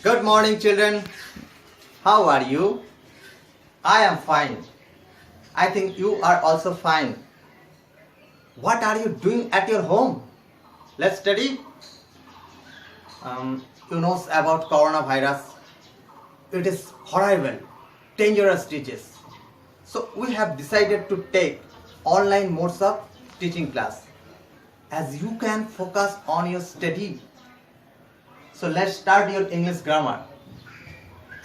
Good morning, children. How are you? I am fine. I think you are also fine. What are you doing at your home? Let's study. You know about coronavirus. It is horrible, dangerous disease. So we have decided to take online modes of teaching class, as you can focus on your study. So let's start your English grammar.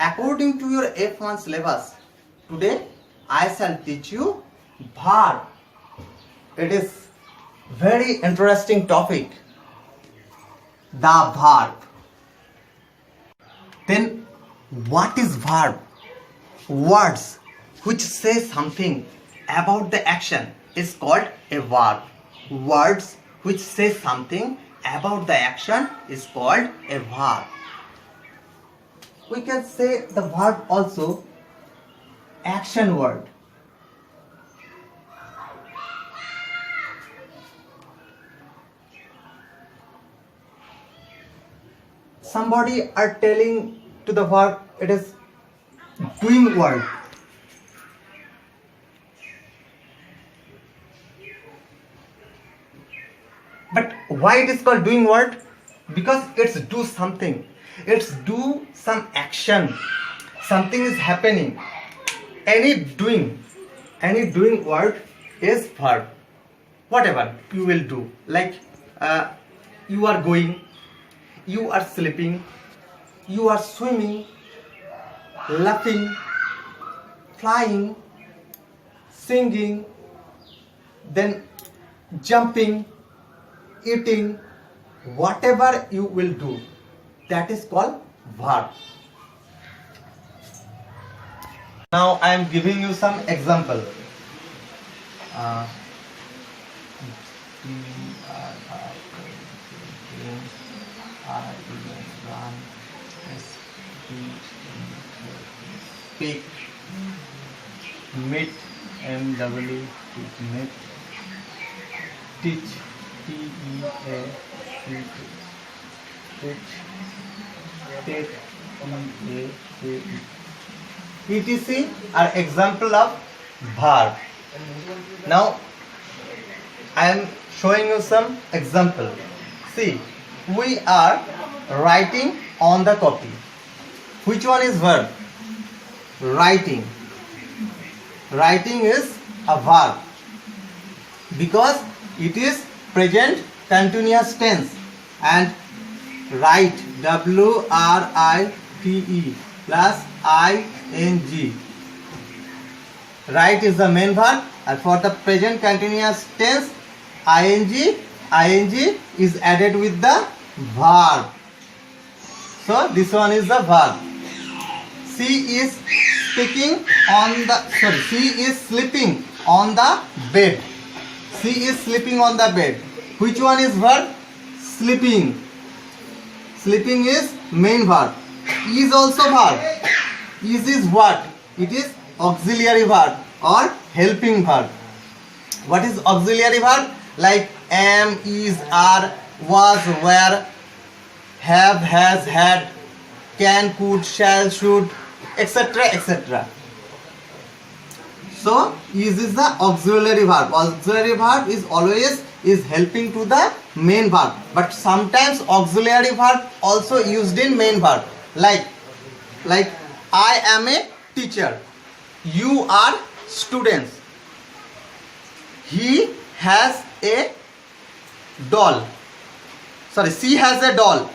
According to your F1 syllabus, today I shall teach you verb. It is very interesting topic. The verb. Then what is verb? Words which say something about the action is called a verb. Words which say something about the action is called a verb. We can say the verb also action word. Somebody are telling to the verb, it is doing word. But why it is called doing word? Because it's do something. It's do some action. Something is happening. Any doing word is verb. Whatever you will do. Like you are going, you are sleeping, you are swimming, laughing, flying, singing, then jumping, eating, whatever you will do, that is called verb. Now I am giving you some example. Speak, meet, M-E-E-T, meet, teach, T-E-A-C-H, teach, take, T-A-K-E, etc. are example of verb. Now I am showing you some example. See, we are writing on the copy. Which one is verb? Writing. Writing is a verb because it is present continuous tense, and write, W-R-I-T-E plus I-N-G. Write is the main verb, and for the present continuous tense, ing is added with the verb. So this one is the verb. She is sleeping on the bed. She is sleeping on the bed. Which one is verb? Sleeping. Sleeping is main verb. Is also verb. Is what? It is auxiliary verb or helping verb. What is auxiliary verb? Like am, is, are, was, were, have, has, had, can, could, shall, should, etc. etc. So is the auxiliary verb. Auxiliary verb is always is helping to the main verb, but sometimes auxiliary verb also used in main verb. Like I am a teacher, you are students, he has a doll, she has a doll,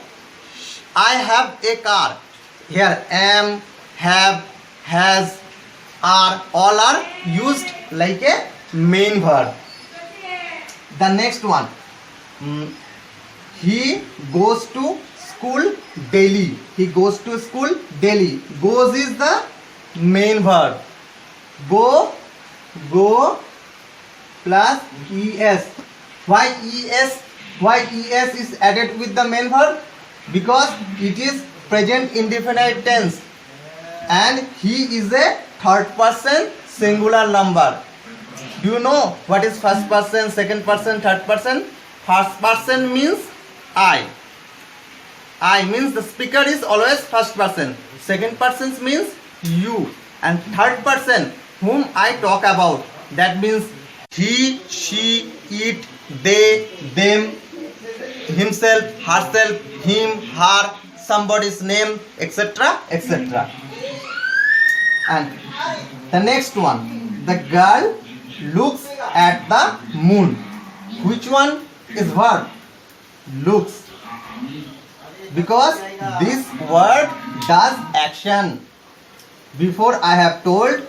I have a car. Here am, have, has, are, all are used like a main verb. The next one, he goes to school daily. He goes to school daily. Goes is the main verb. Go plus es. Why es is added with the main verb? Because it is present indefinite tense, and he is a third person singular number. Do you know what is first person, second person, third person? First person means I. I means the speaker is always first person. Second person means you. And third person whom I talk about, that means he, she, it, they, them, himself, herself, him, her, somebody's name, etc. etc. And the next one, the girl looks at the moon. Which one is verb? Looks. Because this word does action. Before I have told,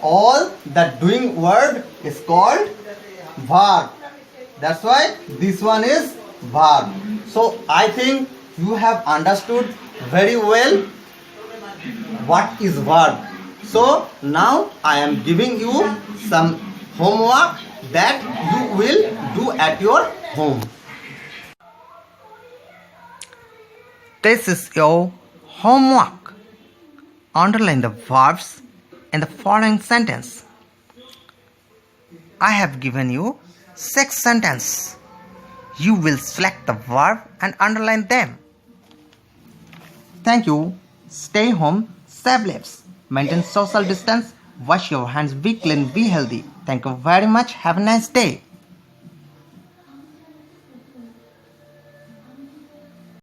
all the doing word is called verb. That's why this one is verb. So I think you have understood very well what is verb. So now I am giving you some homework that you will do at your home. This is your homework. Underline the verbs in the following sentence. I have given you 6 sentences. You will select the verb and underline them. Thank you. Stay home, save lives, maintain social distance, wash your hands, be clean, be healthy. Thank you very much. Have a nice day.